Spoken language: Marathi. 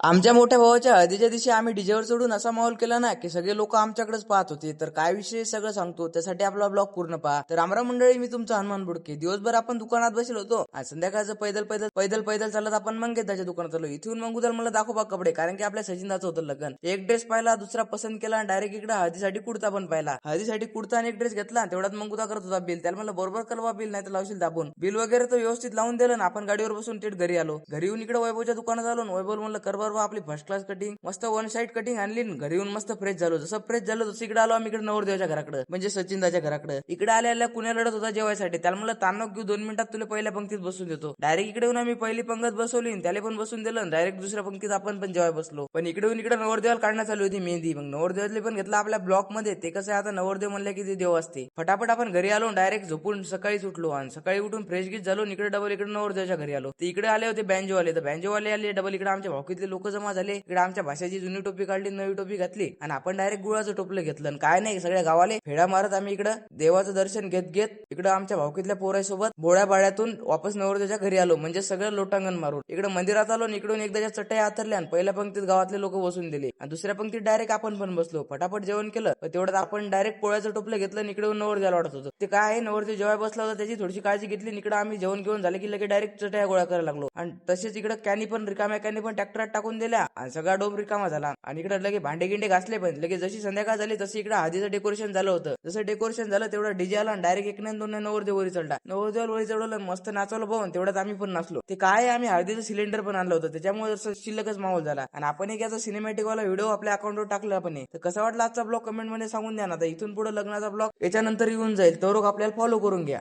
आमच्या मोठ्या भावाच्या हळदीच्या दिवशी आम्ही डीजेवर चढून असा माहोल केला ना की सगळे लोक आमच्याकडेच पाहत होते. तर काय विषय सगळं सांगतो, त्यासाठी आपला ब्लॉग पूर्ण पहा. तर रामराम मंडळी, मी तुमचा हनुमान बुडके. दिवसभर आपण दुकानात बसलो होतो आणि संध्याकाळचं पैदल पैदल पैदल पैदल चालत आपण मंगेताच्या दुकानात आलो. इथून मग उद्या मला दाखव कपडे, कारण की आपल्या सचिनदाचं होतं लग्न. एक ड्रेस पाहिला, दुसरा पसंत केला आणि डायरेक्ट इकडे हळदीसाठी कुर्ता पण पाहिला. हळदीसाठी कुर्ता आणि एक ड्रेस घेतला. तेवढ्यात मग उदा करत होता बिल. त्याला मला बरोबर कलवा बिल, नाही तर लावशील दाबून. बिल वगैरे तर व्यवस्थित लावून दिलं ना. आपण गाडीवर बसून थेट घरी आलो. घरी येऊन इकडे वैभवच्या दुकानात आलो. वैभव म्हणलं कर बरोबर आपली फर्स्ट क्लास कटिंग, मस्त वन साइड कटिंग आणली. घरी येऊन मस्त फ्रेश झालो. जसं फ्रेश झालो तसं इकडे आलो आम्ही इकडे नवरदेवाच्या घराकडे, म्हणजे सचिनदाच्या घराकडे. इकडे आल्या कुण्या लढत होता जेवायसाठी. त्याला म्हणलं ताणक घेऊ, 2 मिनिटात तुला पहिल्या पंक्तीत बसून देतो. डायरेक्ट इकडे येऊन आम्ही पहिली पंगत बसवली, त्याला पण बसून दिलं. डायरेक्ट दुसऱ्या पंक्तीत आपण पण जेवाय बसलो. पण इकडे येऊन इकडे नवरदेवाला काढण्यात आली होती मेहंदी. मग नवरदेवातले पण घेतला आपल्या ब्लॉक मध्ये. ते कसं आहे, आता नवरदेव म्हणले की ते देव असते. फटाफट आपण घरी आलो, डायरेक्ट झोपून सकाळीच उठलो आणि सकाळी उठून फ्रेश गीत झालो. इकडे डबल इकडे नवरदेवाच्या घरी आलो. ते इकडे आले होते बँजोवाले. तर बँजोवाले आले डबल इकडे आमच्या भावकीतले लोक जमा झाले. इकडे आमच्या भाषेची जुनी टोपी काढली, नवी टोपी घातली आणि आपण डायरेक्ट गुळाचं टोपलं घेतलं. आणि काय नाही, सगळ्या गावाले फेड्या मारत आम्ही इकडे देवाचं दर्शन घेत घेत इकडे आमच्या भावकीतल्या पोरासोबत बोळ्या बाळ्यातून वापस नवरदेवाच्या घरी आलो. म्हणजे सगळं लोटांगण मारून इकडे मंदिरात आलो आणि इकडून एकदाच्या चटया आतरल्या आणि पहिल्या पंक्तीत गावातले लोक बसून दिले आणि दुसऱ्या पंक्तीत डायरेक्ट आपण पण बसलो. फटाफट जेवण केलं. तेवढ्यात आपण डायरेक्ट पोळ्याचं टोपलं घेतलं आणि इकडे नवरदेवाला वाटत होतं. ते काय आहे, नवरदेव जेव्हा बसला होता त्याची थोडीशी काळजी घेतली. इकडे आम्ही जेवण घेऊन झाले की लगे डायरेक्ट चटया गोळा करायला लागलो. आणि तसेच इकडे कॅनी पण रिकाम्या कॅनी पण ट्रॅक्टरात टाकून दिल्या आणि सगळा डोब रिकामा झाला. आणि इकडे लगे भांडे गिंडे घासले. पण लगे जशी संध्याकाळ झाली तशी इकडे हळदीचं डेकोरेशन झालं होतं. जसं डेकोरेशन झालं तेवढं डीजे आला आणि डायरेक्ट एक नाही दोन नाही नवरदेव वरी चढला. नवरदेव वरी चढवलं, मस्त नाचवलं भाऊ. तेवढ्यात आम्ही पण नाचलो. ते काय, आम्ही हळदीचं सिलेंडर पण आणलं होतं, त्याच्यामुळे शिल्लकच माहोल झाला. आणि आपण एक याचा सिनेमॅटिक वाला व्हिडिओ आपल्या अकाउंटवर टाकला आपण. तर कसा वाटला आजचा ब्लॉग कमेंट मध्ये सांगून द्या ना. इथून पुढे लग्नाचा ब्लॉग याच्यानंतर येऊन जाईल, तर आपल्याला फॉलो करून घ्या.